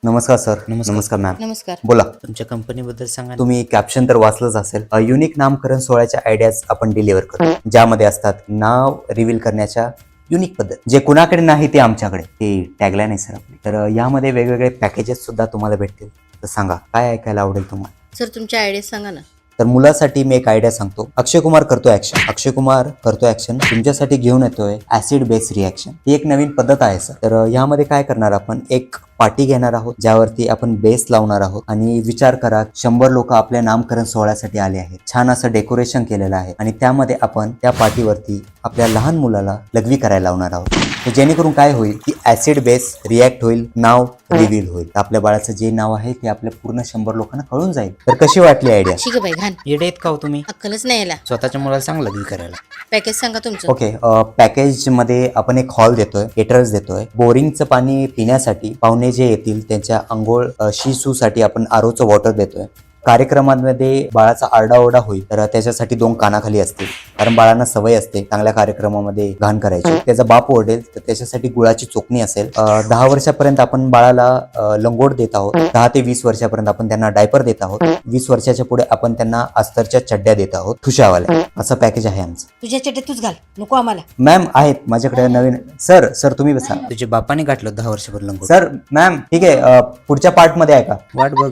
नमस्कार सर. नमस्कार मॅम. नमस्कार. बोला. तुमच्या कंपनीबद्दल सांगा ना. तुम्ही कॅप्शन तर वाचलंच असेल. युनिक नामकरण सोहळ्याच्या आयडियाज आपण डिलिव्हर करतो, ज्यामध्ये असतात नाव रिव्हील करण्याच्या युनिक पद्धत. जे कुणाकडे नाही ते आमच्याकडे. ते टॅगलाईन आहे सर आपली. तर यामध्ये वेगवेगळे पॅकेजेस सुद्धा तुम्हाला भेटतील. तर सांगा काय ऐकायला आवडेल तुम्हाला. सर तुमच्या आयडिया सांगा ना. तर मुलासाठी मी एक आयडिया सांगतो. अक्षय कुमार करतो ऍक्शन. तुमच्यासाठी घेऊन येतोय ऍसिड बेस रिॲक्शन. ही एक नवीन पद्धत आहे सर. तर यामध्ये काय करणार आपण, एक पार्टी घेणार आहोत ज्यावरती आपण बेस लावणार आहोत. आणि विचार करा, 100 लोक आपल्या नामकरण सोहळ्यासाठी आले आहेत. छान असं डेकोरेशन केलेलं आहे आणि त्यामध्ये आपण त्या पार्टीवरती आपल्या लहान मुलाला लघवी करायला लावणार आहोत. तर जेणेकरून काय होईल की ऍसिड बेस रिॲक्ट होईल, नाव रिव्हील होईल. आपल्या बाळाचं जे नाव आहे ते आपल्या पूर्ण 100 लोकांना कळून जाईल. तर कशी वाटली आयडिया? ठीक आहे बाई, घाण येडे आहेत का हो तुम्ही? अक्कलच नाही याला. स्वतःच्या मुलाला सांग लग्न करायला. पॅकेज सांगा तुमचं. ओके. पॅकेज मध्ये आपण एक हॉल देतोय, केटरर्स देतोय, बोरिंगचं पाणी पिण्यासाठी पाहुणे जे येतील त्यांच्या अंघोळ साठी आपण आरोचं वॉटर देतोय. कार्यक्रमांमध्ये बाळाचा आरडाओरडा होईल तर त्याच्यासाठी 2 कानाखाली असतील, कारण बाळांना सवय असते चांगल्या कार्यक्रमामध्ये घाण करायची. त्याचा बाप ओरडेल तर त्याच्यासाठी गुळाची चोखणी असेल. 10 वर्षापर्यंत आपण बाळाला लंगोट देत आहोत. 10 ते 20 वर्षापर्यंत आपण त्यांना डायपर देत आहोत. 20 वर्षाच्या पुढे आपण त्यांना अस्तरच्या चड्ड्या देत आहोत, ठुशावाल्या. असं पॅकेज आहे आमचं. तुझ्या चड्ड्या तूच घाल, नको आम्हाला. मॅम आहेत माझ्याकडे नवीन. सर तुम्ही बसा. तुझ्या बापाने गाठलं 10 वर्षापूर्वी लंगोट. सर मॅम ठीक आहे. पुढच्या पार्ट मध्ये आहे का? वाट बघ.